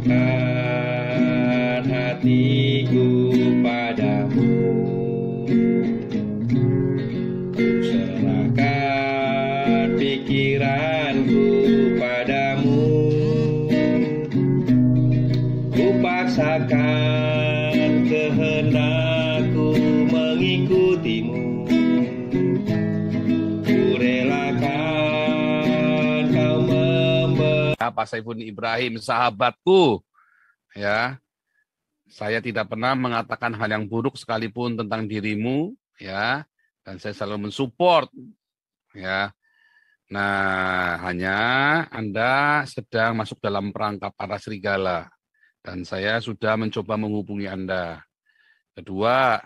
Serahkan hatiku padamu, serahkan pikiranku padamu, ku paksakan kehendakku mengikutimu, ku relakan kau Pak Saifuddin Ibrahim, sahabatku, ya, saya tidak pernah mengatakan hal yang buruk sekalipun tentang dirimu, ya, dan saya selalu mensupport, ya. Nah, hanya Anda sedang masuk dalam perangkap para serigala, dan saya sudah mencoba menghubungi Anda. Kedua,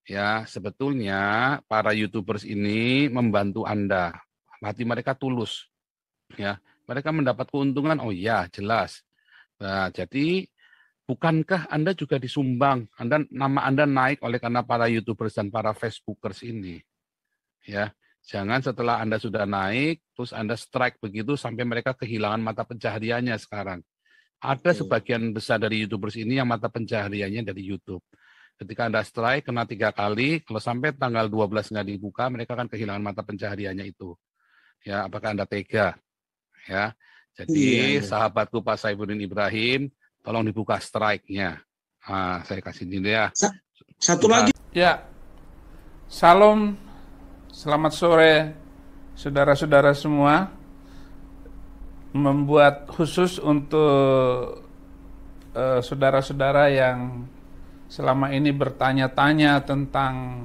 ya, sebetulnya para YouTubers ini membantu Anda, hati mereka tulus, ya. Mereka mendapat keuntungan, oh ya, jelas. Nah, jadi bukankah Anda juga disumbang? Nama Anda naik oleh karena para YouTubers dan para Facebookers ini. Ya, jangan setelah Anda sudah naik, terus Anda strike begitu sampai mereka kehilangan mata pencahariannya sekarang. Ada sebagian besar dari YouTubers ini yang mata pencahariannya dari YouTube. Ketika Anda strike, kena 3 kali, kalau sampai tanggal 12 nggak dibuka, mereka akan kehilangan mata pencahariannya itu. Ya, apakah Anda tega? Ya, jadi sahabatku Pak Saifuddin Ibrahim, tolong dibuka strike-nya. Nah, saya kasih ini ya. Satu lagi. Ya, salam, selamat sore, saudara-saudara semua. Membuat khusus untuk saudara-saudara yang selama ini bertanya-tanya tentang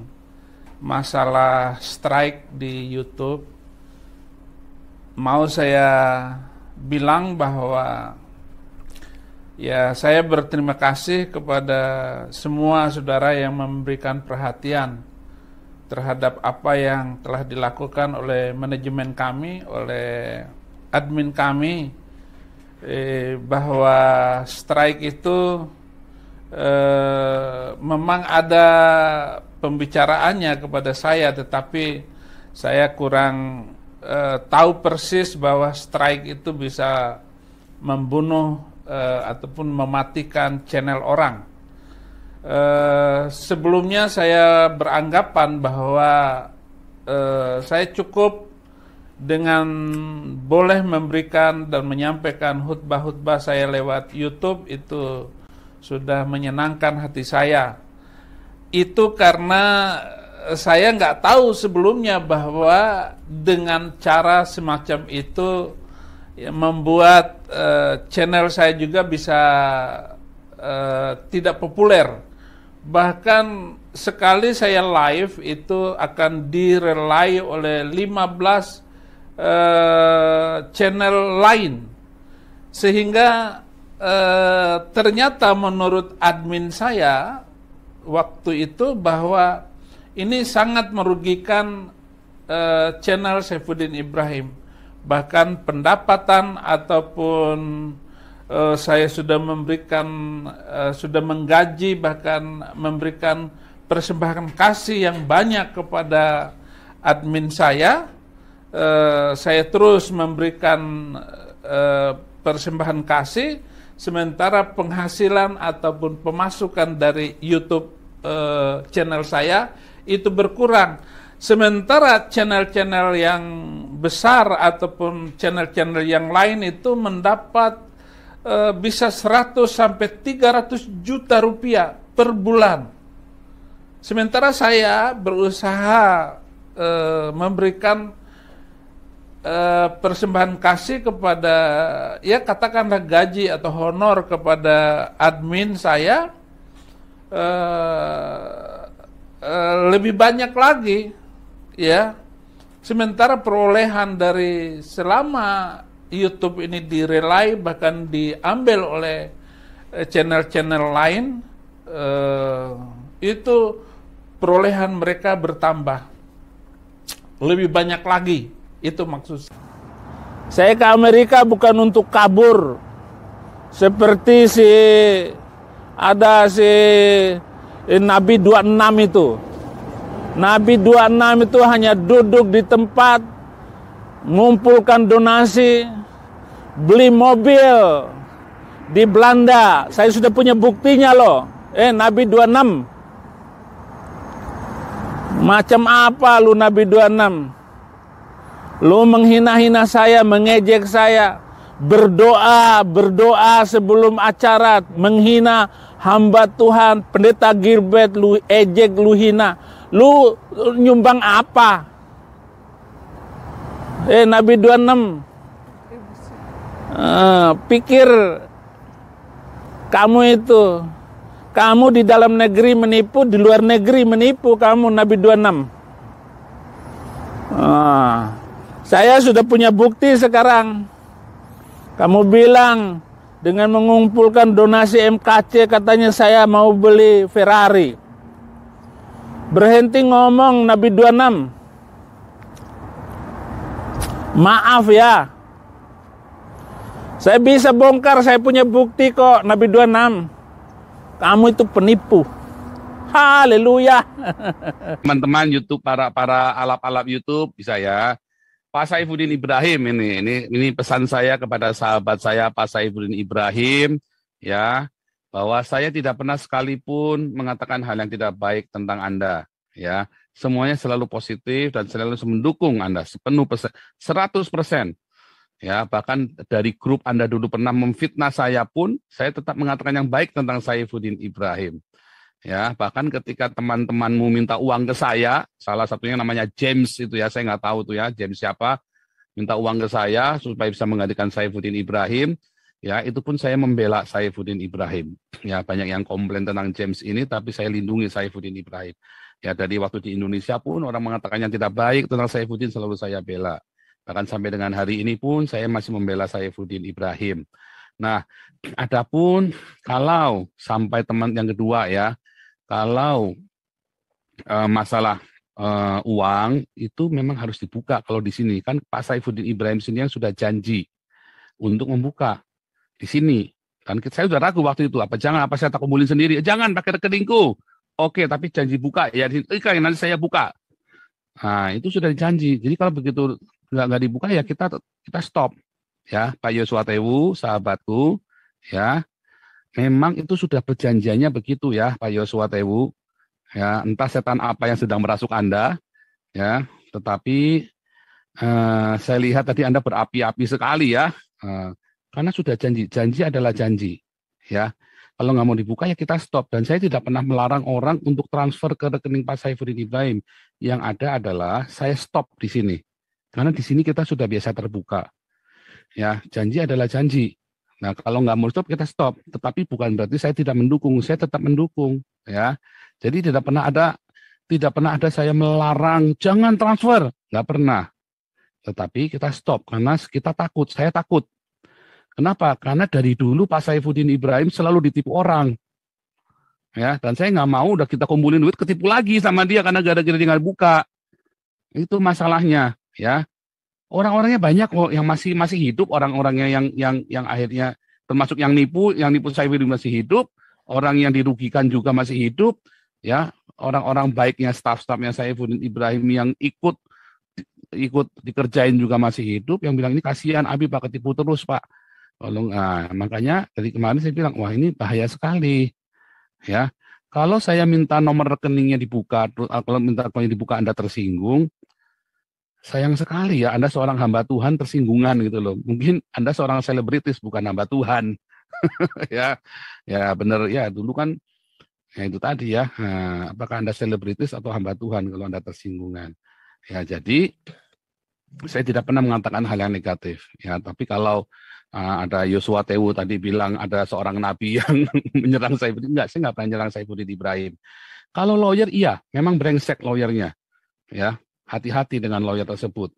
masalah strike di YouTube. Mau saya bilang bahwa ya saya berterima kasih kepada semua saudara yang memberikan perhatian terhadap apa yang telah dilakukan oleh manajemen kami, oleh admin kami, bahwa strike itu memang ada pembicaraannya kepada saya, tetapi saya kurang tahu persis bahwa strike itu bisa membunuh ataupun mematikan channel orang. Sebelumnya saya beranggapan bahwa saya cukup dengan boleh memberikan dan menyampaikan khutbah-khutbah saya lewat YouTube, itu sudah menyenangkan hati saya. Itu karena saya nggak tahu sebelumnya bahwa dengan cara semacam itu ya, membuat channel saya juga bisa tidak populer. Bahkan sekali saya live itu akan direlay oleh 15 channel lain, sehingga ternyata menurut admin saya waktu itu bahwa ini sangat merugikan channel Saifuddin Ibrahim. Bahkan pendapatan ataupun saya sudah memberikan, sudah menggaji, bahkan memberikan persembahan kasih yang banyak kepada admin saya. Saya terus memberikan persembahan kasih, sementara penghasilan ataupun pemasukan dari YouTube channel saya itu berkurang. Sementara channel-channel yang besar ataupun channel-channel yang lain itu mendapat bisa 100 sampai 300 juta rupiah per bulan. Sementara saya berusaha memberikan persembahan kasih kepada, ya katakanlah gaji atau honor kepada admin saya lebih banyak lagi, ya. Sementara perolehan dari selama YouTube ini direlay bahkan diambil oleh channel-channel lain, itu perolehan mereka bertambah lebih banyak lagi. Itu maksud saya ke Amerika bukan untuk kabur seperti ada Nabi 26 itu. Nabi 26 itu hanya duduk di tempat, mengumpulkan donasi, beli mobil, di Belanda. Saya sudah punya buktinya loh. Nabi 26. Macam apa lu Nabi 26? Lu menghina-hina saya, mengejek saya, berdoa sebelum acara, menghina hamba Tuhan, pendeta Gilbert, lu ejek, lu hina. Lu nyumbang apa? Nabi 26. Pikir kamu itu, kamu di dalam negeri menipu, di luar negeri menipu kamu, Nabi 26. Saya sudah punya bukti sekarang. Kamu bilang dengan mengumpulkan donasi MKC katanya saya mau beli Ferrari. Berhenti ngomong Nabi 26. Maaf ya. Saya bisa bongkar, saya punya bukti kok Nabi 26. Kamu itu penipu. Haleluya. Teman-teman YouTube, para alap-alap YouTube bisa ya. Pak Saifuddin Ibrahim ini pesan saya kepada sahabat saya Pak Saifuddin Ibrahim ya, bahwa saya tidak pernah sekalipun mengatakan hal yang tidak baik tentang Anda ya. Semuanya selalu positif dan selalu mendukung Anda sepenuh 100%. Ya, bahkan dari grup Anda dulu pernah memfitnah saya pun, saya tetap mengatakan yang baik tentang Saifuddin Ibrahim. Ya, bahkan ketika teman-temanmu minta uang ke saya, salah satunya namanya James itu ya, saya nggak tahu tuh ya, James siapa, minta uang ke saya supaya bisa menggantikan Saifuddin Ibrahim, ya itu pun saya membela Saifuddin Ibrahim. Ya, banyak yang komplain tentang James ini, tapi saya lindungi Saifuddin Ibrahim. Ya, dari waktu di Indonesia pun orang mengatakan yang tidak baik tentang Saifuddin selalu saya bela. Bahkan sampai dengan hari ini pun saya masih membela Saifuddin Ibrahim. Nah, adapun kalau sampai teman yang kedua ya, kalau masalah uang itu memang harus dibuka. Kalau di sini kan Pak Saifuddin Ibrahim sendiri yang sudah janji untuk membuka di sini. Kan saya sudah ragu waktu itu, apa saya tak kumpulin sendiri? Jangan pakai rekeningku. Oke, tapi janji buka ya. Nanti saya buka. Nah, itu sudah dijanji. Jadi kalau begitu nggak dibuka ya kita stop ya, Pak Yosua Tewu, sahabatku ya. Memang itu sudah perjanjiannya begitu ya, Pak Yosua Tewu. Ya, entah setan apa yang sedang merasuk Anda ya, tetapi saya lihat tadi Anda berapi-api sekali ya. Karena sudah janji adalah janji ya. Kalau nggak mau dibuka ya kita stop. Dan saya tidak pernah melarang orang untuk transfer ke rekening Pak Saifuddin Ibrahim. Yang ada adalah saya stop di sini. Karena di sini kita sudah biasa terbuka. Ya, janji adalah janji. Nah, kalau nggak mau stop kita stop. Tetapi bukan berarti saya tidak mendukung. Saya tetap mendukung. Ya, jadi tidak pernah ada saya melarang jangan transfer. Nggak pernah. Tetapi kita stop karena kita takut. Saya takut. Kenapa? Karena dari dulu Pak Saifuddin Ibrahim selalu ditipu orang. Ya, dan saya nggak mau udah kita kumpulin duit ketipu lagi sama dia karena gara-gara dia nggak buka. Itu masalahnya, ya. Orang-orangnya banyak kok yang masih hidup, orang-orangnya yang akhirnya termasuk yang nipu Saifuddin masih hidup, orang yang dirugikan juga masih hidup, ya. Orang-orang baiknya staf-stafnya Saifuddin Ibrahim yang ikut dikerjain juga masih hidup, yang bilang ini kasihan Abi Pak ketipu terus Pak. Makanya dari kemarin saya bilang, wah ini bahaya sekali. Ya, kalau saya minta nomor rekeningnya dibuka, kalau minta rekening dibuka Anda tersinggung, sayang sekali ya, Anda seorang hamba Tuhan tersinggungan gitu loh. Mungkin Anda seorang selebritis bukan hamba Tuhan. ya benar ya, dulu kan ya itu tadi ya. Apakah Anda selebritis atau hamba Tuhan kalau Anda tersinggungan? Ya, jadi saya tidak pernah mengatakan hal yang negatif. Ya, tapi kalau ada Yosua Tewu tadi bilang ada seorang nabi yang menyerang Saifuddin. Enggak, saya nggak pernah menyerang Saifuddin Ibrahim. Kalau lawyer, iya, memang brengsek lawyernya. Ya, hati-hati dengan lawyer tersebut.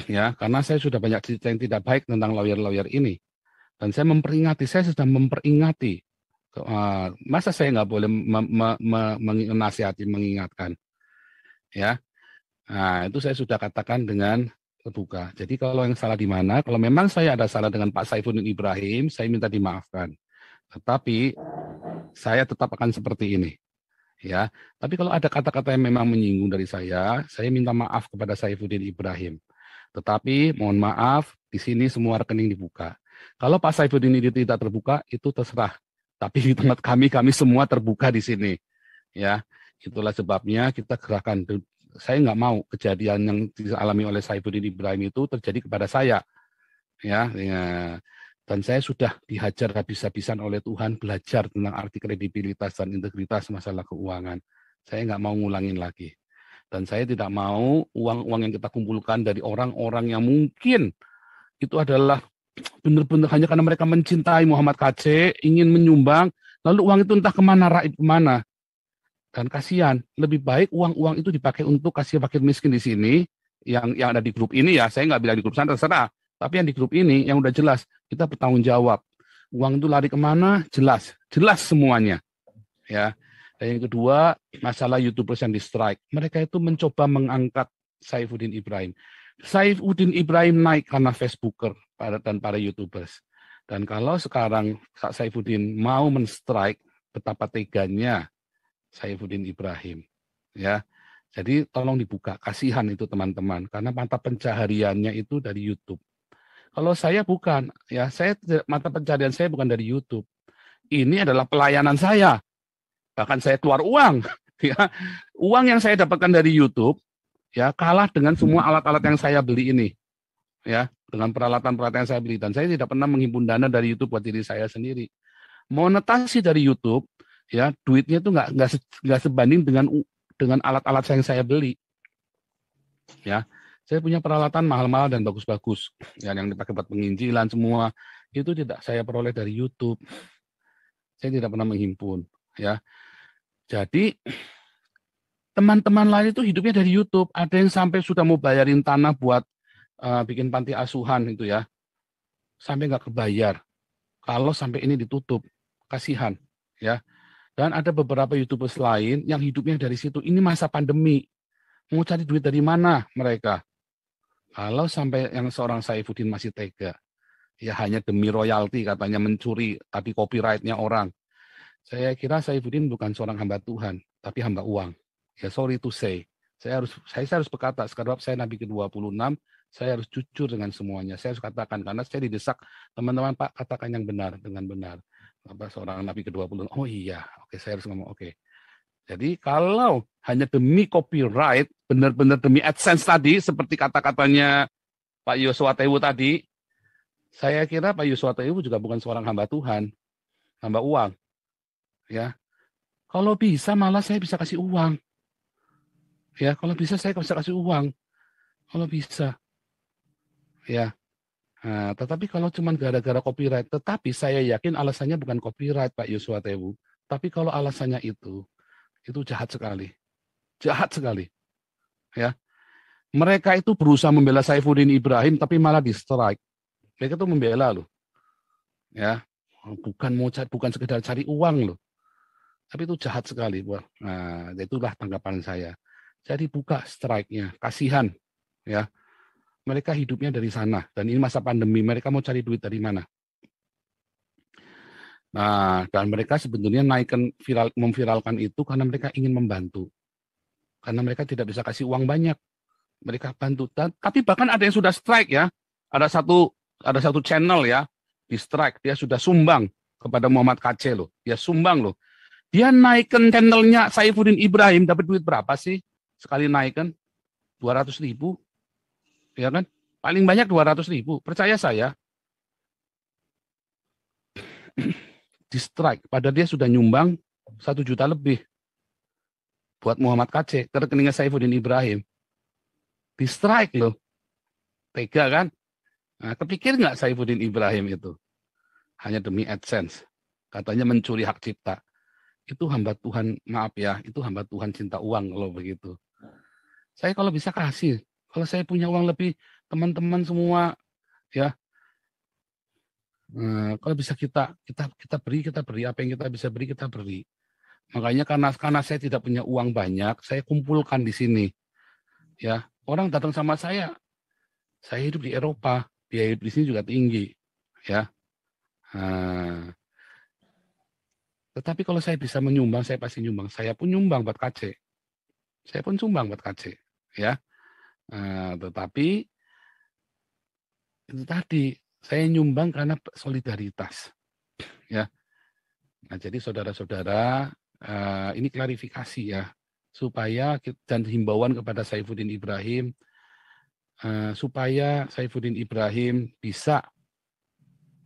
Ya, karena saya sudah banyak cerita yang tidak baik tentang lawyer-lawyer ini. Dan saya sudah memperingatkan. Masa saya nggak boleh menasihati, mengingatkan. Ya, nah itu saya sudah katakan dengan terbuka. Jadi kalau yang salah di mana, kalau memang saya ada salah dengan Pak Saifuddin Ibrahim, saya minta dimaafkan. Tetapi saya tetap akan seperti ini. Ya, tapi kalau ada kata-kata yang memang menyinggung dari saya minta maaf kepada Saifuddin Ibrahim. Tetapi mohon maaf, di sini semua rekening dibuka. Kalau Pak Saifuddin ini tidak terbuka, itu terserah. Tapi di tempat kami semua terbuka di sini. Ya, itulah sebabnya kita gerakan. Saya nggak mau kejadian yang dialami oleh Saifuddin Ibrahim itu terjadi kepada saya. Ya. Dan saya sudah dihajar habis-habisan oleh Tuhan belajar tentang arti kredibilitas dan integritas masalah keuangan. Saya nggak mau ngulangin lagi. Dan saya tidak mau uang-uang yang kita kumpulkan dari orang-orang yang mungkin itu adalah benar-benar hanya karena mereka mencintai Muhammad KC, ingin menyumbang, lalu uang itu entah kemana, raib kemana. Dan kasihan, lebih baik uang-uang itu dipakai untuk kasih fakir miskin di sini, yang ada di grup ini ya, saya nggak bilang di grup sana, terserah. Tapi yang di grup ini, yang udah jelas, kita bertanggung jawab. Uang itu lari kemana, jelas semuanya. Ya. Dan yang kedua, masalah YouTubers yang di-strike. Mereka itu mencoba mengangkat Saifuddin Ibrahim. Saifuddin Ibrahim naik karena Facebooker dan para YouTubers. Dan kalau sekarang Saifuddin mau men-strike, betapa teganya Saifuddin Ibrahim. Ya. Jadi tolong dibuka, kasihan itu teman-teman, karena mata pencahariannya itu dari YouTube. Kalau saya bukan, ya mata pencaharian saya bukan dari YouTube. Ini adalah pelayanan saya. Bahkan saya keluar uang. Ya. Uang yang saya dapatkan dari YouTube ya kalah dengan semua alat-alat yang saya beli ini. Ya, dengan peralatan-peralatan yang saya beli. Dan saya tidak pernah menghimpun dana dari YouTube buat diri saya sendiri. Monetasi dari YouTube, ya duitnya itu nggak sebanding dengan alat-alat yang saya beli. Ya. Saya punya peralatan mahal-mahal dan bagus-bagus. Ya, yang dipakai buat penginjilan semua. Itu tidak saya peroleh dari YouTube. Saya tidak pernah menghimpun. Ya. Jadi, teman-teman lain itu hidupnya dari YouTube. Ada yang sampai sudah mau bayarin tanah buat bikin panti asuhan itu ya. Sampai nggak kebayar. Kalau sampai ini ditutup. Kasihan. Ya. Dan ada beberapa YouTubers lain yang hidupnya dari situ. Ini masa pandemi. Mau cari duit dari mana mereka? Kalau sampai yang seorang Saifuddin masih tega, ya hanya demi royalti katanya mencuri, tapi copyright-nya orang. Saya kira Saifuddin bukan seorang hamba Tuhan, tapi hamba uang. Ya sorry to say. Saya harus berkata, sekarang saya Nabi ke-26, saya harus jujur dengan semuanya. Saya harus katakan, karena saya didesak, teman-teman Pak, katakan yang benar, dengan benar. Seorang Nabi ke-26, oh iya, oke saya harus ngomong, oke. Jadi kalau hanya demi copyright, benar-benar demi AdSense tadi, seperti kata-katanya Pak Yosua Tewu tadi, saya kira Pak Yosua Tewu juga bukan seorang hamba Tuhan, hamba uang. Ya, kalau bisa malah saya bisa kasih uang. Ya, kalau bisa saya bisa kasih uang. Kalau bisa, ya. Nah, tetapi kalau cuma gara-gara copyright, tetapi saya yakin alasannya bukan copyright Pak Yosua Tewu, tapi kalau alasannya itu jahat sekali. Jahat sekali. Ya. Mereka itu berusaha membela Saifuddin Ibrahim tapi malah di-strike. Mereka itu membela loh. Ya. Bukan sekedar cari uang loh. Tapi itu jahat sekali. Nah, itulah tanggapan saya. Jadi buka strike-nya. Kasihan. Ya. Mereka hidupnya dari sana. Dan ini masa pandemi. Mereka mau cari duit dari mana? Nah, dan mereka sebetulnya memviralkan itu karena mereka ingin membantu. Karena mereka tidak bisa kasih uang banyak. Mereka bantu. Tapi bahkan ada yang sudah strike ya. Ada satu channel ya, di strike. Dia sudah sumbang kepada Muhammad KC loh. Dia sumbang loh. Dia naikkan channelnya Saifuddin Ibrahim, dapat duit berapa sih? Sekali naikkan 200.000. Ya kan? Paling banyak 200.000. Percaya saya. Di strike, padahal dia sudah nyumbang 1 juta lebih buat Muhammad KC, ke rekeningnya Saifuddin Ibrahim. Di strike loh. Tega kan? Nah, kepikir nggak Saifuddin Ibrahim itu? Hanya demi AdSense. Katanya mencuri hak cipta. Itu hamba Tuhan, maaf ya, itu hamba Tuhan cinta uang kalau begitu. Saya kalau bisa kasih. Kalau saya punya uang lebih, teman-teman semua, ya, kalau bisa kita beri apa yang kita bisa beri, kita beri. Makanya karena saya tidak punya uang banyak, saya kumpulkan di sini. Ya, orang datang sama saya hidup di Eropa, biaya hidup di sini juga tinggi, ya. Tetapi kalau saya bisa menyumbang, saya pasti nyumbang. Saya pun nyumbang buat KC. Saya pun sumbang buat KC, ya. Tetapi itu tadi, Saya nyumbang karena solidaritas. Ya. Nah, jadi saudara-saudara, ini klarifikasi ya, supaya dan himbauan kepada Saifuddin Ibrahim, supaya Saifuddin Ibrahim bisa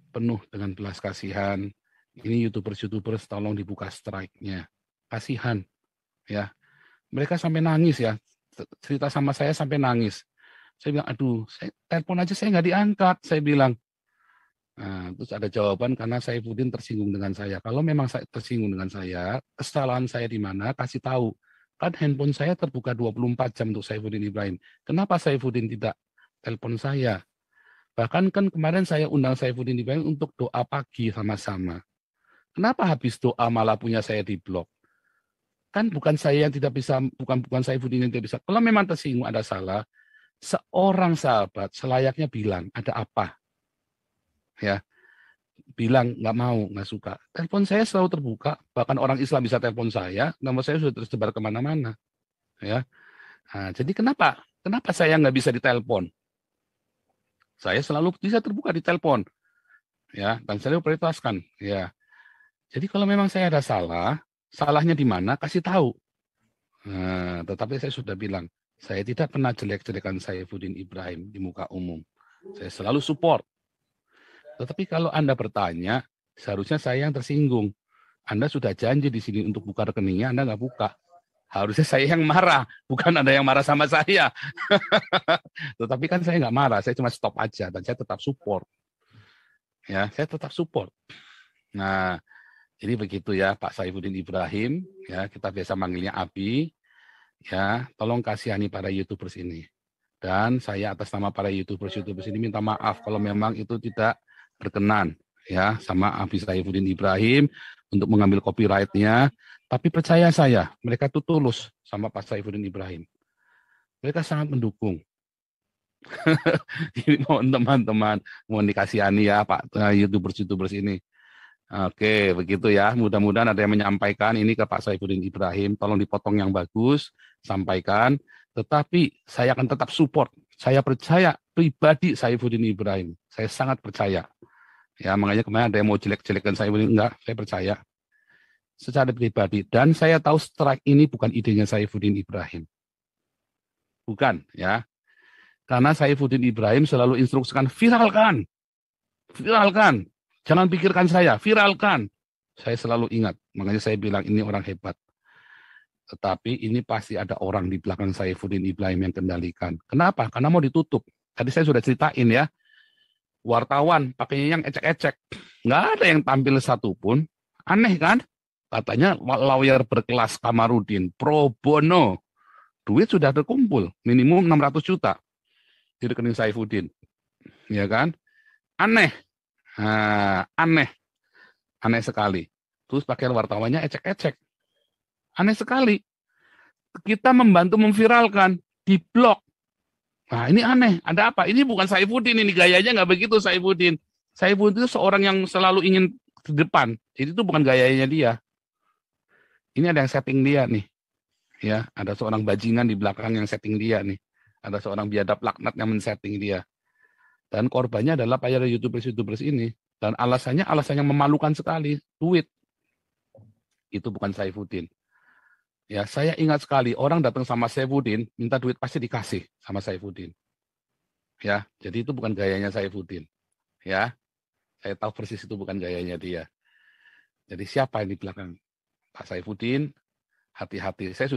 penuh dengan belas kasihan. Ini YouTubers tolong dibuka strike-nya. Kasihan, ya. Mereka sampai nangis ya, cerita sama saya sampai nangis. Saya bilang, aduh, telepon aja saya nggak diangkat, saya bilang. Nah, terus ada jawaban karena Saifuddin tersinggung dengan saya. Kalau memang saya tersinggung dengan saya, kesalahan saya di mana, kasih tahu. Kan handphone saya terbuka 24 jam untuk Saifuddin Ibrahim. Kenapa Saifuddin tidak telepon saya? Bahkan kan kemarin saya undang Saifuddin Ibrahim untuk doa pagi sama-sama. Kenapa habis doa malah punya saya di blok? Kan bukan saya yang tidak bisa, bukan Saifuddin yang tidak bisa. Kalau memang tersinggung ada salah, seorang sahabat selayaknya bilang, ada apa? Ya, bilang nggak mau, nggak suka. Telepon saya selalu terbuka, bahkan orang Islam bisa telepon saya, nomor saya sudah tersebar kemana-mana. Ya, nah, jadi kenapa saya nggak bisa ditelepon? Saya selalu bisa terbuka di telepon, ya, dan saya prioritaskan, ya. Jadi kalau memang saya ada salah, salahnya di mana? Kasih tahu. Nah, tetapi saya sudah bilang, saya tidak pernah jelek-jelekan Saifuddin Ibrahim di muka umum. Saya selalu support. Tetapi kalau Anda bertanya, seharusnya saya yang tersinggung. Anda sudah janji di sini untuk buka rekeningnya, Anda nggak buka. Harusnya saya yang marah, bukan Anda yang marah sama saya. Tetapi kan saya nggak marah, saya cuma stop aja, dan saya tetap support. Ya, saya tetap support. Nah, jadi begitu ya Pak Saifuddin Ibrahim, ya kita biasa manggilnya Abi. Ya, tolong kasihani para YouTubers ini. Dan saya atas nama para YouTubers ini minta maaf kalau memang itu tidak berkenan ya sama Abi Saifuddin Ibrahim untuk mengambil copyright-nya, tapi percaya saya, mereka tuh tulus sama Pak Saifuddin Ibrahim. Mereka sangat mendukung. Jadi mohon teman-teman, mohon dikasihani ya Pak YouTubers ini. Oke, begitu ya. Mudah-mudahan ada yang menyampaikan ini ke Pak Saifuddin Ibrahim, tolong dipotong yang bagus, sampaikan. Tetapi saya akan tetap support. Saya percaya pribadi Saifuddin Ibrahim. Saya sangat percaya. Ya, makanya kemarin ada yang mau jelek-jelekan Saifuddin, enggak, saya percaya. Secara pribadi. Dan saya tahu strike ini bukan idenya Saifuddin Ibrahim. Bukan, ya. Karena Saifuddin Ibrahim selalu instruksikan, viralkan. Viralkan. Jangan pikirkan saya, viralkan. Saya selalu ingat. Makanya saya bilang ini orang hebat. Tetapi ini pasti ada orang di belakang Saifuddin Ibrahim yang kendalikan. Kenapa? Karena mau ditutup. Tadi saya sudah ceritain ya. Wartawan pakainya yang ecek-ecek. Nggak ada yang tampil satupun. Aneh kan? Katanya lawyer berkelas Kamarudin, pro bono. Duit sudah terkumpul. Minimum 600 juta di rekening Saifuddin. Ya kan? Aneh. Nah, aneh. Aneh sekali. Terus pakai wartawannya ecek-ecek. Aneh sekali. Kita membantu memviralkan, di blok. Nah, ini aneh. Ada apa? Ini bukan Saifuddin, ini gayanya nggak begitu Saifuddin. Saifuddin itu seorang yang selalu ingin ke depan. Jadi itu bukan gayanya dia. Ini ada yang setting dia nih. Ya, ada seorang bajingan di belakang yang setting dia nih. Ada seorang biadab laknat yang men-setting dia. Dan korbannya adalah para YouTubers ini. Dan alasannya yang memalukan sekali. Duit. Itu bukan Saifuddin. Ya, saya ingat sekali orang datang sama Saifuddin, minta duit pasti dikasih sama Saifuddin. Ya, jadi itu bukan gayanya Saifuddin. Ya, saya tahu persis itu bukan gayanya dia. Jadi siapa yang di belakang Pak Saifuddin? Hati-hati. Saya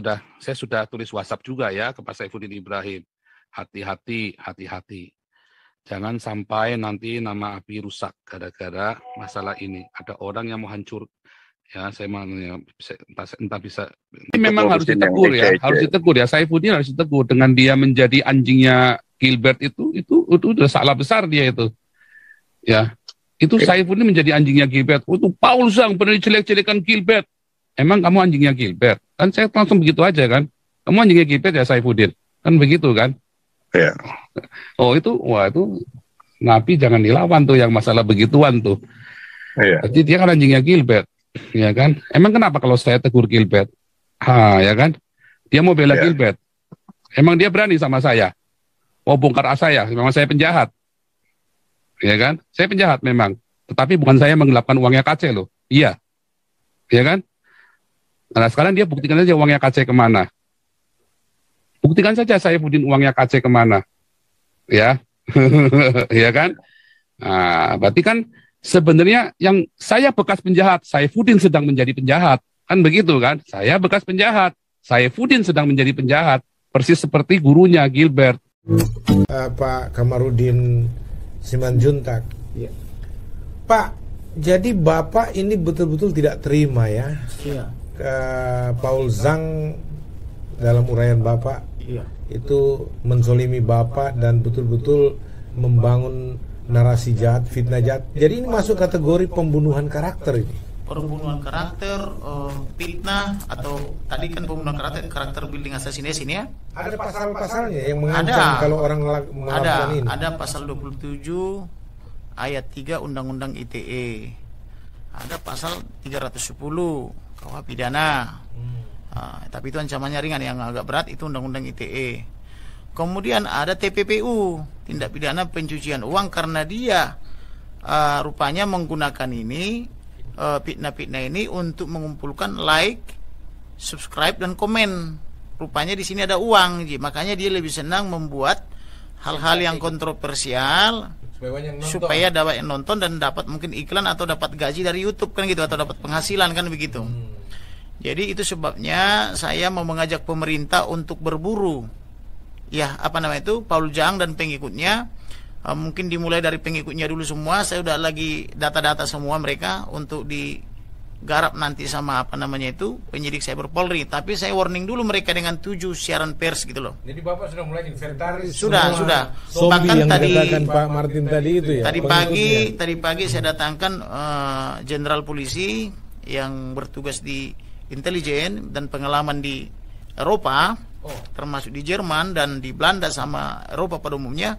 sudah tulis WhatsApp juga ya ke Pak Saifuddin Ibrahim. Hati-hati, hati-hati. Jangan sampai nanti nama Abi rusak gara-gara masalah ini. Ada orang yang mau hancur. Ya, saya mau entah bisa. Ini memang harus ditegur ya, harus ditegur ya. Saifuddin harus ditegur dengan dia menjadi anjingnya Gilbert itu udah salah besar dia itu. Ya, itu Saifuddin menjadi anjingnya Gilbert. Itu Paul Zhang pernah jelek-jelekan Gilbert. Emang kamu anjingnya Gilbert? Kan saya langsung begitu aja kan. Kamu anjingnya Gilbert ya Saifuddin? Kan begitu kan? Ya. Oh itu, wah itu Nabi jangan dilawan tuh yang masalah begituan tuh. Iya. Jadi dia kan anjingnya Gilbert. Ya kan? Emang kenapa kalau saya tegur Gilbert? Ya kan? Dia mau bela Gilbert. Emang dia berani sama saya? Mau bongkar saya? Memang saya penjahat. Ya kan? Saya penjahat memang. Tetapi bukan saya menggelapkan uangnya KC loh. Iya. Ya kan? Nah sekarang dia buktikan saja uangnya KC kemana. Buktikan saja Saifuddin uangnya KC kemana. Ya. Ya kan? Nah, berarti kan sebenarnya yang saya bekas penjahat, Saifuddin sedang menjadi penjahat. Kan begitu kan? Saya bekas penjahat, Saifuddin sedang menjadi penjahat. Persis seperti gurunya Gilbert. Pak Kamarudin Simanjuntak. Ya. Pak, jadi Bapak ini betul-betul tidak terima ya? Iya. Paul Zhang dalam uraian Bapak itu menzolimi Bapak dan betul-betul membangun narasi jahat, fitnah jahat. Jadi ini masuk kategori pembunuhan karakter ini. Pembunuhan karakter, fitnah, atau tadi kan pembunuhan karakter building assassination ya. Ada pasal-pasalnya yang mengancam kalau orang melakukan ini. Ada pasal 27 ayat 3 Undang-Undang ITE. Ada pasal 310 KUH pidana. Tapi itu ancamannya ringan, yang agak berat itu Undang-Undang ITE. Kemudian ada TPPU, tindak pidana pencucian uang, karena dia rupanya menggunakan ini fitnah-fitnah ini untuk mengumpulkan like, subscribe dan komen. Rupanya di sini ada uang, makanya dia lebih senang membuat hal-hal yang kontroversial supaya dapat yang nonton dan dapat mungkin iklan atau dapat gaji dari YouTube kan gitu, atau dapat penghasilan kan begitu. Jadi itu sebabnya saya mau mengajak pemerintah untuk berburu Paul Zhang dan pengikutnya. Mungkin dimulai dari pengikutnya dulu semua. Saya udah lagi data-data semua mereka untuk digarap nanti sama penyidik Cyber Polri. Tapi saya warning dulu mereka dengan 7 siaran pers gitu loh. Jadi Bapak sudah mulai inventaris. Sudah. Bahkan yang dikatakan Pak Martin tadi itu ya. Tadi pagi saya datangkan jenderal polisi yang bertugas di intelijen dan pengalaman di Eropa, termasuk di Jerman dan di Belanda sama Eropa pada umumnya,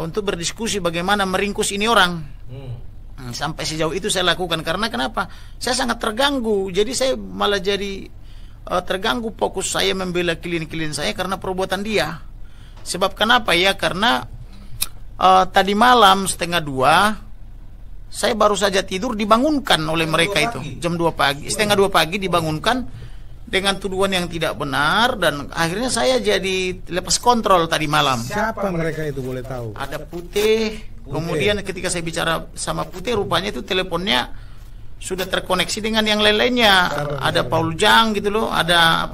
untuk berdiskusi bagaimana meringkus ini orang. Sampai sejauh itu saya lakukan. Karena kenapa? Saya sangat terganggu. Jadi saya malah jadi terganggu fokus saya membela klien-klien saya karena perbuatan dia. Sebab kenapa ya? Karena tadi malam 1:30 saya baru saja tidur, dibangunkan oleh mereka itu jam 2 pagi, 1:30 pagi dibangunkan dengan tuduhan yang tidak benar, dan akhirnya saya jadi lepas kontrol tadi malam. Siapa mereka itu, boleh tahu? Ada Putih. Kemudian ketika saya bicara sama Putih, rupanya itu teleponnya sudah terkoneksi dengan yang lain-lainnya. Ada Paul Zhang gitu loh, ada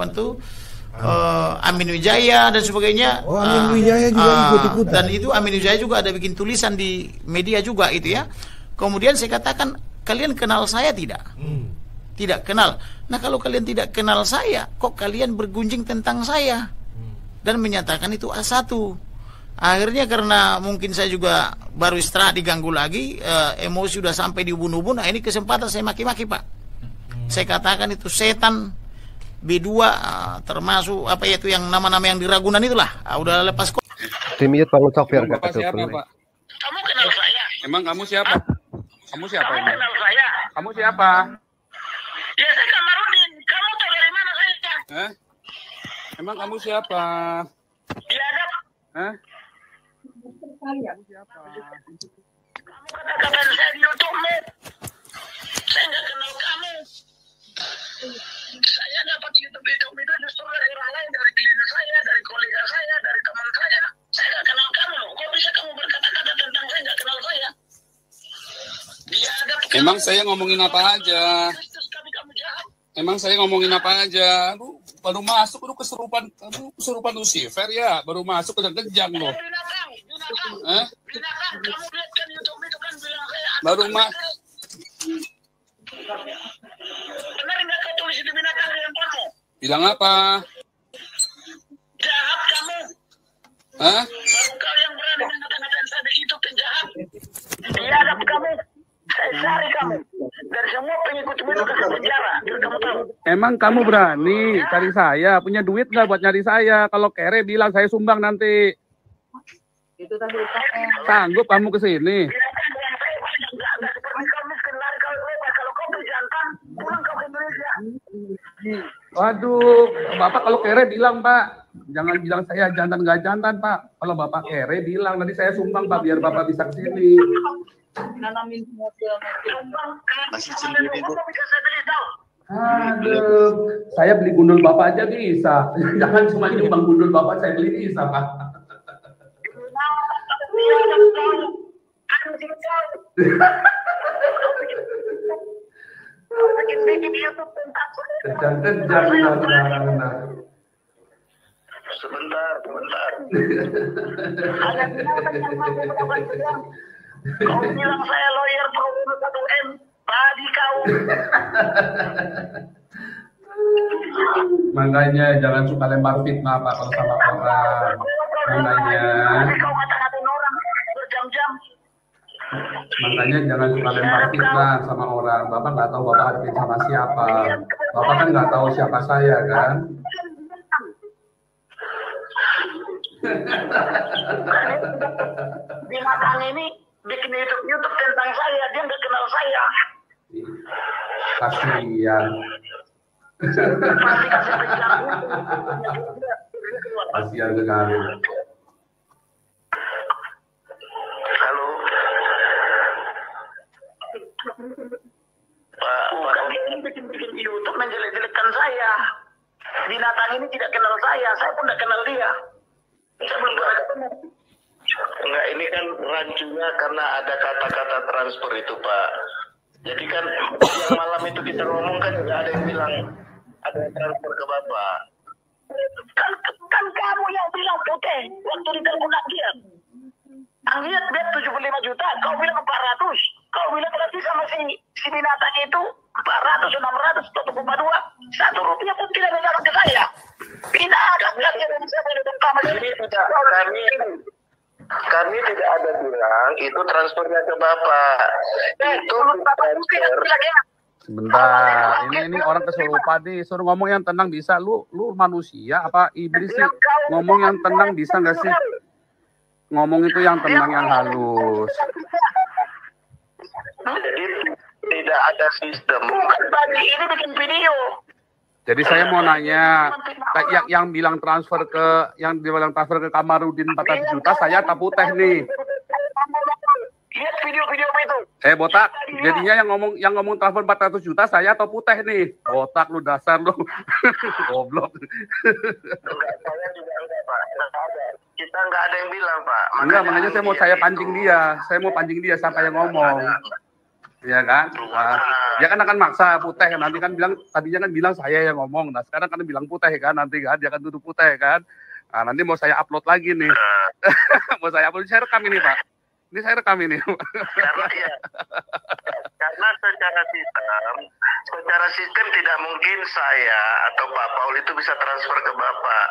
Amin Wijaya dan sebagainya. Amin Wijaya juga ikut-ikutan. Dan itu Amin Wijaya juga ada bikin tulisan di media juga itu ya. Kemudian saya katakan, kalian kenal saya tidak? Tidak kenal. Nah kalau kalian tidak kenal saya, kok kalian bergunjing tentang saya dan menyatakan itu A1? Akhirnya karena mungkin saya juga baru istirahat, diganggu lagi, emosi sudah sampai di ubun-ubun. Nah ini kesempatan saya maki-maki Pak. Saya katakan itu setan, B2, termasuk yang nama-nama yang di Ragunan itulah. Udah lepas kok. Timiyat Pak Sofir. Bapak siapa Pak? Kamu kenal saya? Emang kamu siapa? Kamu siapa? Kamu kenal saya? Kamu siapa? Ya saya Kamarudin. Kamu tahu dari mana saya? Emang kamu siapa? Biadab. Kamu siapa? Kamu kata-katain saya di YouTube-mu. Saya nggak kenal kamu. Saya dapat YouTube itu justru dari orang lain, dari klien saya, dari kolega saya, dari teman saya. Saya nggak kenal kamu. Kok bisa kamu berkata-kata tentang saya nggak kenal saya? Biadab. Emang saya ngomongin apa aja? Emang saya ngomongin apa aja? Lu baru masuk, lu kesurupan Lucifer ya? Baru masuk kejang-kejang lo. Binatang. Kamu lihat kan YouTube itu kan bilang saya. Baru Benar nggak kau tulis itu binatang di handphonemu? bilang apa? Jahat kamu. Baru kau yang berani mengatakan saya itu penjahat. Biadab kamu. Saya cari kamu. Dari semua pengikutmu itu ke penjara. Kamu tahu. Emang kamu berani cari saya? Punya duit nggak buat nyari saya? Kalau kere bilang saya sumbang nanti. Itu tadi Sanggup kamu ke sini? Waduh, Bapak kalau kere bilang Pak. jangan bilang saya jantan nggak jantan Pak. Kalau Bapak kere bilang nanti saya sumbang Pak biar Bapak bisa kesini. Nanamin semua Masih sendiri Bu. Bisa saya beli tahu. Aduh, saya beli gundul Bapak aja bisa. Jangan cuma nyumbang gundul Bapak, saya beli bisa Pak. Kejang-kejang benar. Sebentar. Kau bilang saya lawyer pro 1M. Tadi kau. Makanya jangan suka lempar fitnah Pak kalau sama orang. Makanya. Tadi kau kata-katain orang berjam-jam. Makanya jangan suka lempar fitnah sama orang. Bapak nggak tahu Bapak hadapin sama siapa. Bapak kan nggak tahu siapa saya kan. Binatang ini bikin YouTube tentang saya, dia nggak kenal saya. Kasihan. Pasti kasih penjara. Kasihan sekali. Halo. Pak, ini bikin YouTube menjelek-jelekkan saya. Binatang ini tidak kenal saya pun tidak kenal dia. Saya belum pernah ketemu. Enggak, ini kan rancunya karena ada kata-kata transfer itu Pak. Jadi kan yang malam itu kita ngomong kan nggak ada yang bilang ada transfer ke Bapak. Kan kamu yang bilang putih waktu ditelepon dia. Lihat dia 75 juta, kau bilang 400. Kau bilang berarti sama si binatang itu 400, 600, 1,2. Rp1 pun tidak menjawab ke saya. Tidak ada yang bisa menentukan Kami tidak ada bilang itu transfernya ke Bapak. Itu transfer. Sebentar, ini orang kesurupan nih, suruh ngomong yang tenang bisa. Lu manusia apa iblis sih? Ngomong yang tenang bisa nggak sih? Ngomong itu yang tenang, yang halus. Jadi tidak ada sistem. Tadi ini bikin video. Jadi saya mau nanya, yang bilang transfer ke Kamarudin 400 juta, saya tapu teh nih. Lihat video-video itu. Botak, jadinya yang ngomong transfer 400 juta saya atau putih nih? Botak lu dasar lu. Goblok. Saya juga enggak Pak. Kita enggak ada yang bilang Pak. Enggak, makanya saya pancing dia. Saya mau pancing dia siapa yang ngomong. Iya kan? Nah, dia kan akan maksa putih. Nanti kan tadinya kan bilang saya yang ngomong. Nah sekarang kan bilang putih kan nanti kan. Dia kan duduk putih kan. Nah nanti mau saya upload lagi nih. Mau saya upload. Saya rekam ini Pak. Ini saya rekam ini. Karena secara sistem tidak mungkin saya atau Pak Paul itu bisa transfer ke Bapak.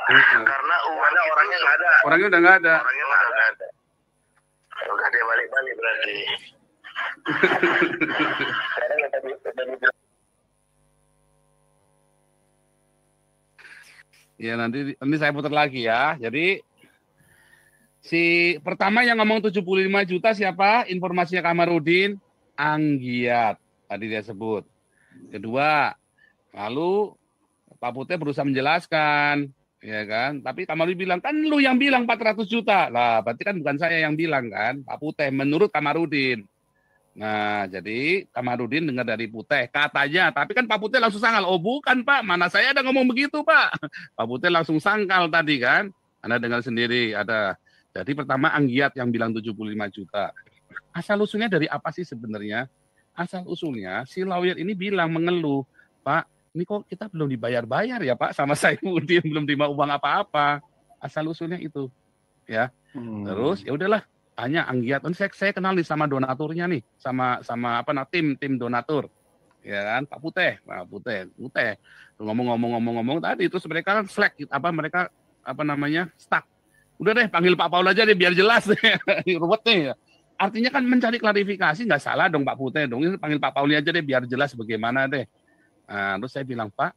Karena orangnya nggak ada. Orangnya udah nggak ada. Udah dia balik-balik berarti. Ya nanti saya putar lagi ya. Jadi si pertama yang ngomong 75 juta siapa? Informasinya Kamarudin, Anggiat tadi dia sebut. Kedua, lalu Pak Putih berusaha menjelaskan, ya kan? Tapi Kamarudin bilang kan lu yang bilang 400 juta. Lah, berarti kan bukan saya yang bilang kan, Pak Putih menurut Kamarudin. Nah, jadi Kamarudin dengar dari Putih katanya, tapi kan Pak Putih langsung sangkal. Oh bukan Pak, mana saya ada ngomong begitu Pak. Pak Putih langsung sangkal tadi kan. Anda dengar sendiri ada. Jadi pertama Anggiat yang bilang 75 juta. Asal usulnya dari apa sih sebenarnya? Asal usulnya si lawyer ini bilang mengeluh, Pak, ini kok kita belum dibayar-bayar ya Pak sama Saifuddin, belum terima uang apa-apa. Asal usulnya itu, ya. Terus ya udahlah. Hanya Anggiat, saya kenal nih sama donaturnya nih, sama tim donatur, ya kan, Pak Putih, ngomong tadi terus mereka kan slack, mereka stuck. Udah deh panggil Pak Paul aja deh biar jelas deh, ruwet nih. Artinya kan mencari klarifikasi nggak salah dong Pak Putih dong, panggil Pak Paul aja deh biar jelas bagaimana deh. Nah, terus saya bilang Pak,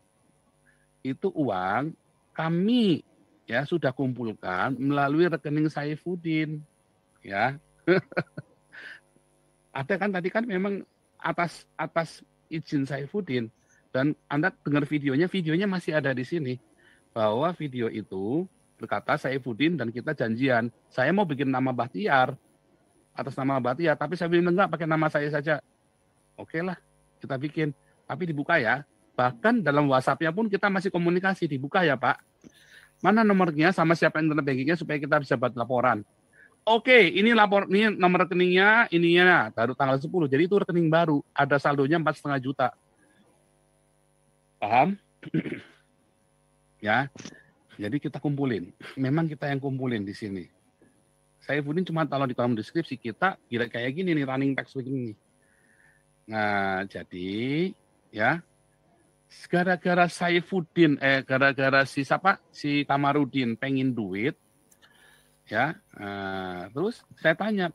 itu uang kami ya sudah kumpulkan melalui rekening Saifuddin. Ya, ada kan tadi kan memang atas izin Saifuddin dan Anda dengar videonya masih ada di sini bahwa video itu berkata Saifuddin dan kita janjian. Saya mau bikin nama Bahtiar, atas nama Bahtiar, tapi saya bilang enggak, pakai nama saya saja. Oke lah, kita bikin. Tapi dibuka ya. Bahkan dalam WhatsApp-nya pun kita masih komunikasi, dibuka ya Pak. Mana nomornya sama siapa internet bankingnya supaya kita bisa buat laporan. Oke, ini nomor rekeningnya, ininya baru tanggal 10. Jadi itu rekening baru, ada saldonya 4,5 juta. Paham? Ya. Jadi kita kumpulin. Memang kita yang kumpulin di sini. Saifuddin cuma taruh di kolom deskripsi kita, kira kayak gini nih, running text begini. Nah, jadi ya gara-gara Saifuddin, gara-gara si Kamarudin pengen duit, ya, terus saya tanya,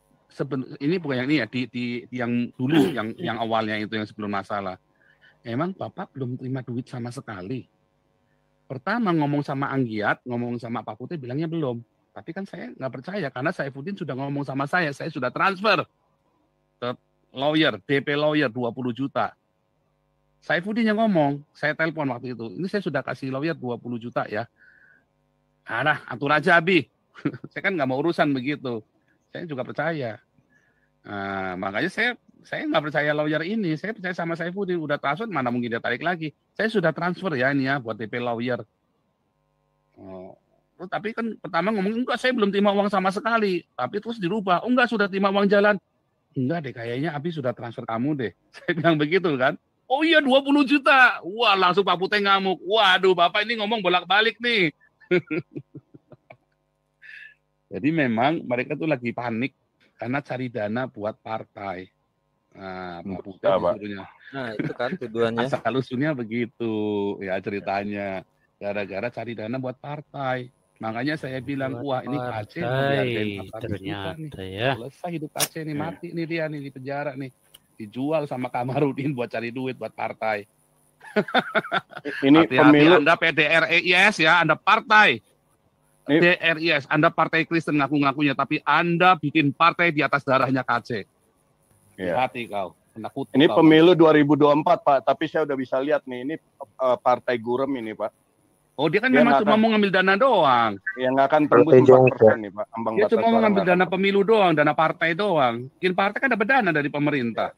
ini bukan yang ini ya, di yang dulu, yang awalnya itu yang sebelum masalah, emang Bapak belum terima duit sama sekali? Pertama ngomong sama Anggiat, ngomong sama Pak Putih, bilangnya belum. Tapi kan saya nggak percaya, karena Saifuddin sudah ngomong sama saya sudah transfer ke lawyer, DP lawyer 20 juta. Saifuddin yang ngomong, saya telepon waktu itu, ini saya sudah kasih lawyer 20 juta ya. Nah, atur aja Abi. Saya kan nggak mau urusan begitu. Saya juga percaya. Nah, makanya saya nggak percaya lawyer ini, saya percaya sama Saifuddin, udah transfer, mana mungkin dia tarik lagi. Saya sudah transfer ya ini ya, buat DP lawyer. Oh. Tapi kan pertama ngomong, enggak saya belum terima uang sama sekali. Tapi terus dirubah, enggak sudah terima uang jalan. Enggak deh, kayaknya Abi sudah transfer kamu deh. Saya bilang begitu kan. Oh iya 20 juta. Wah langsung Pak Putih ngamuk. Waduh Bapak ini ngomong bolak-balik nih. Jadi memang mereka tuh lagi panik karena cari dana buat partai. Nah, Pak Putih disuruhnya. Nah itu kan tuduhannya. Asal-usulnya begitu ya ceritanya. Gara-gara cari dana buat partai. Makanya saya bilang, wah ini KC ternyata ya. Selesai hidup KC nih, mati nih dia nih di penjara nih. Dijual sama Kamarudin buat cari duit buat partai. Ini pemilu Anda PDRIS ya, Anda partai. DRIS, Anda partai Kristen ngaku-ngakunya, tapi Anda bikin partai di atas darahnya KC. Hati kau. Ini pemilu 2024 Pak, tapi saya udah bisa lihat nih, ini partai Gurem ini Pak. Oh dia kan memang cuma mau ngambil dana doang. Yang nggak akan tembus 4% nih Pak. Dia cuma mau ngambil dana pemilu doang, dana partai doang. Bikin partai kan dapat dana dari pemerintah.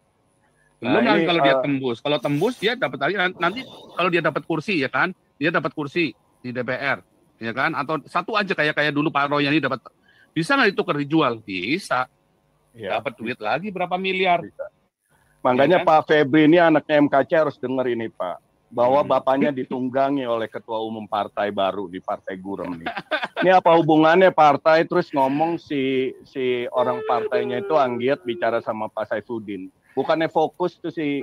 Belum lagi kalau dia tembus. Kalau tembus dia dapat lagi nanti kalau dia dapat kursi ya kan, dia dapat kursi di DPR, ya kan? Atau satu aja kayak dulu Pak Royani dapat, bisa nggak ditukar dijual? Bisa. Ya. Dapat duit lagi berapa miliar? Bisa. Makanya ya, kan? Pak Febri ini anaknya MKC harus dengar ini Pak. Bahwa bapaknya ditunggangi oleh ketua umum partai baru di Partai Gurem nih. Ini apa hubungannya partai terus ngomong si orang partainya itu Anggiat bicara sama Pak Saifuddin. Bukannya fokus tuh si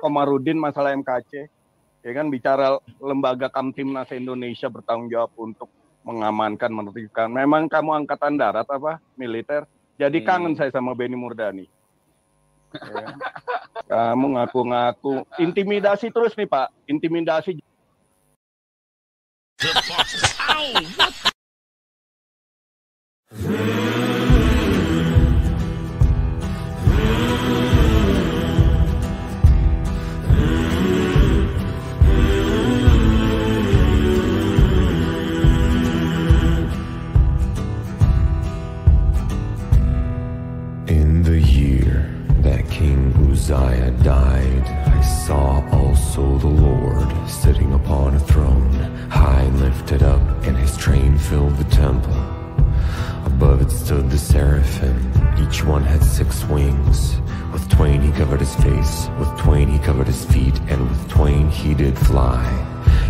Kamarudin masalah MKC. Ya kan bicara lembaga Kamtimnas Indonesia bertanggung jawab untuk mengamankan, menertibkan. Memang kamu angkatan darat apa? Militer. Jadi kangen saya sama Benny Murdani. Ya. Kamu ngaku-ngaku intimidasi terus nih Pak, intimidasi. Uzziah died, I saw also the Lord sitting upon a throne, high and lifted up, and his train filled the temple. Above it stood the seraphim, each one had 6 wings. With twain he covered his face, with twain he covered his feet, and with twain he did fly.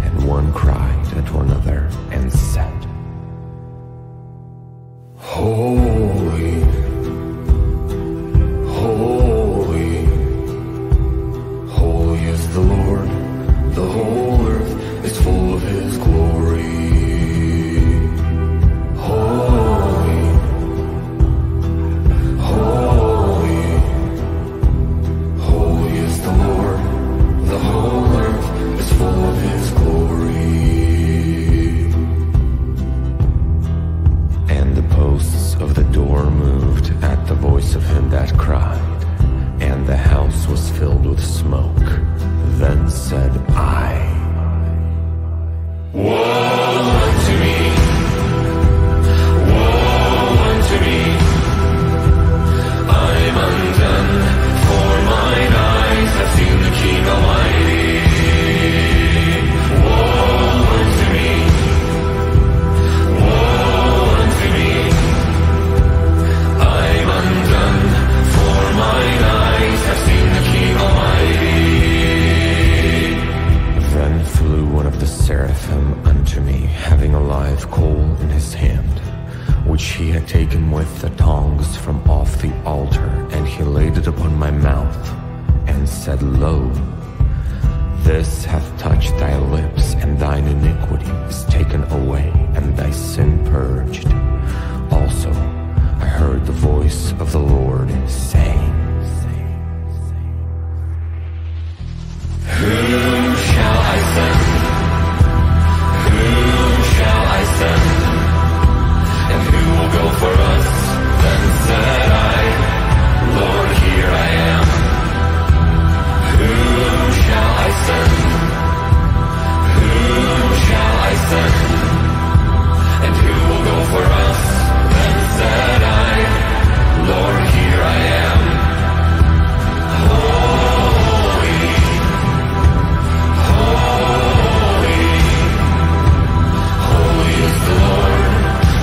And one cried unto another, and said, Holy, holy, holy is the Lord, the whole earth is full of his glory. Holy, holy, holy is the Lord, the whole earth is full of his glory. And the posts of the door moved at the voice of him that cried, and the house was filled with smoke. Then said I, Woe unto me, with the tongs from off the altar, and he laid it upon my mouth, and said, Lo, this hath touched thy lips, and thine iniquity is taken away, and thy sin purged. Also I heard the voice of the Lord saying, Whom shall I send? Whom shall I send? And who will go for us? Then said I, Lord, here I am. Whom shall I send? Whom shall I send? And who will go for us? Then said I, Lord, here I am. Holy, holy, holy is the Lord.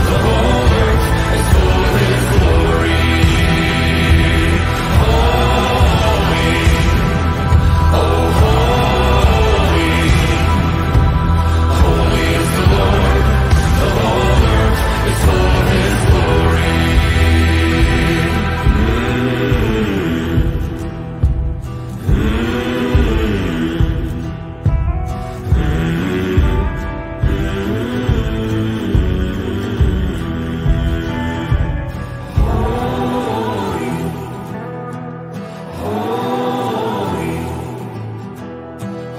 The whole earth is full of His glory. Holy, oh holy, holy is the Lord. The whole earth is full of His glory.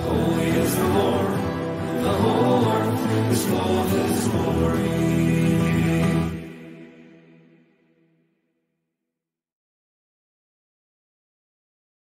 Holy is the Lord, the whole earth is full of His glory.